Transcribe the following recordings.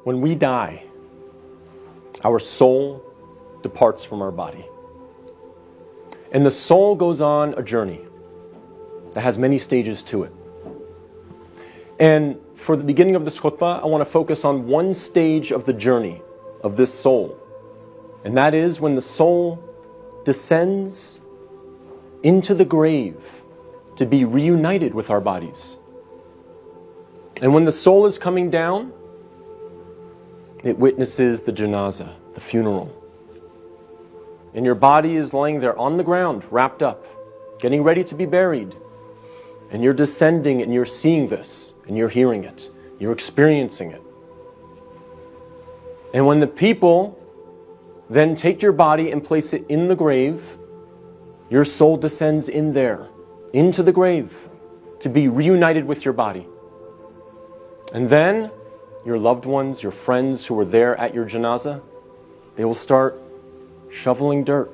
When we die, our soul departs from our body. And the soul goes on a journey that has many stages to it. And for the beginning of this khutbah, I want to focus on one stage of the journey of this soul. And that is when the soul descends into the grave to be reunited with our bodies. And when the soul is coming down, it witnesses the janazah, the funeral. And your body is laying there on the ground, wrapped up, getting ready to be buried. And you're descending and you're seeing this, and you're hearing it, you're experiencing it. And when the people then take your body and place it in the grave, your soul descends in there, into the grave, to be reunited with your body. And then your loved ones, your friends who were there at your janazah, they will start shoveling dirt,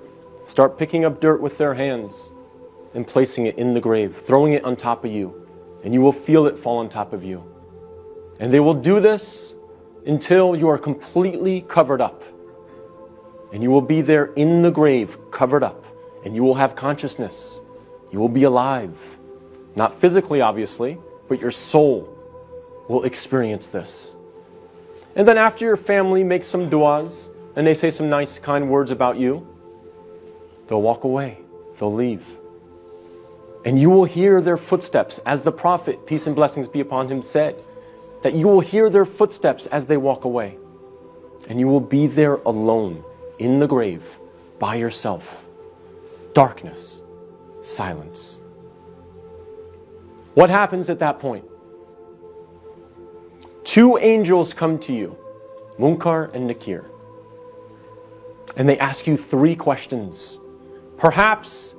start picking up dirt with their hands and placing it in the grave, throwing it on top of you, and you will feel it fall on top of you. And they will do this until you are completely covered up. And you will be there in the grave, covered up, and you will have consciousness. You will be alive. Not physically, obviously, but your soul will experience this. And then after your family makes some du'as, and they say some nice, kind words about you, they'll walk away. They'll leave. And you will hear their footsteps, as the Prophet, peace and blessings be upon him, said, that you will hear their footsteps as they walk away. And you will be there alone, in the grave, by yourself. Darkness, silence. What happens at that point? Two angels come to you, Munkar and Nakir. And they ask you three questions. Perhaps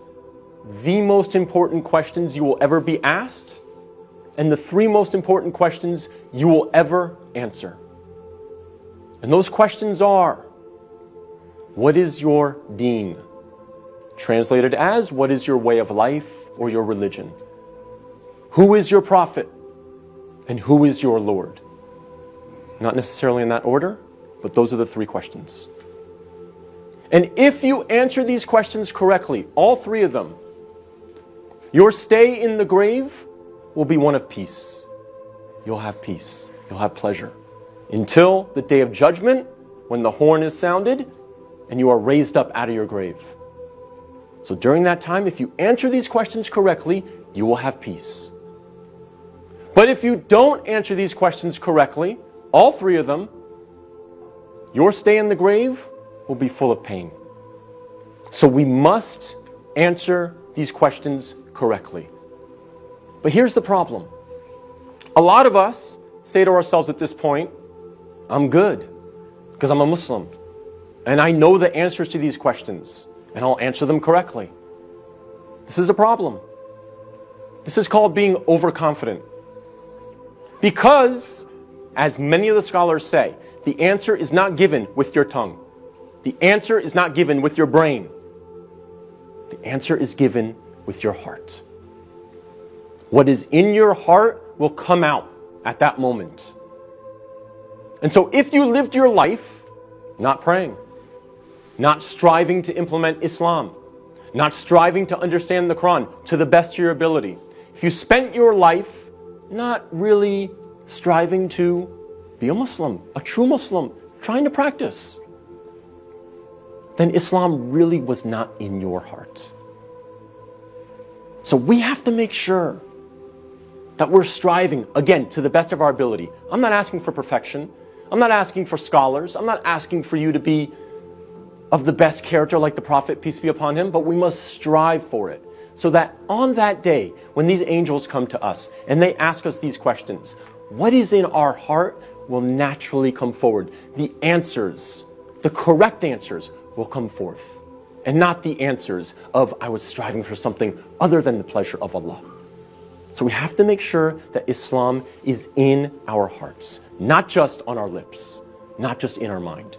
the most important questions you will ever be asked, and the three most important questions you will ever answer. And those questions are, what is your deen? Translated as, what is your way of life or your religion? Who is your prophet? And who is your Lord? Not necessarily in that order, but those are the three questions. And if you answer these questions correctly, all three of them, your stay in the grave will be one of peace. You'll have peace. You'll have pleasure. Until the day of judgment, when the horn is sounded, and you are raised up out of your grave. So during that time, if you answer these questions correctly, you will have peace. But if you don't answer these questions correctly, all three of them, your stay in the grave will be full of pain. So we must answer these questions correctly. But here's the problem. A lot of us say to ourselves at this point, I'm good, because I'm a Muslim. And I know the answers to these questions, and I'll answer them correctly. This is a problem. This is called being overconfident. Because, as many of the scholars say, the answer is not given with your tongue. The answer is not given with your brain. The answer is given with your heart. What is in your heart will come out at that moment. And so if you lived your life not praying, not striving to implement Islam, not striving to understand the Quran to the best of your ability, if you spent your life not really striving to be a Muslim, a true Muslim, trying to practice, then Islam really was not in your heart. So we have to make sure that we're striving, again, to the best of our ability. I'm not asking for perfection. I'm not asking for scholars. I'm not asking for you to be of the best character like the Prophet, peace be upon him, but we must strive for it. So that on that day, when these angels come to us and they ask us these questions, what is in our heart will naturally come forward. The answers, the correct answers will come forth. And not the answers of, I was striving for something other than the pleasure of Allah. So we have to make sure that Islam is in our hearts, not just on our lips, not just in our mind.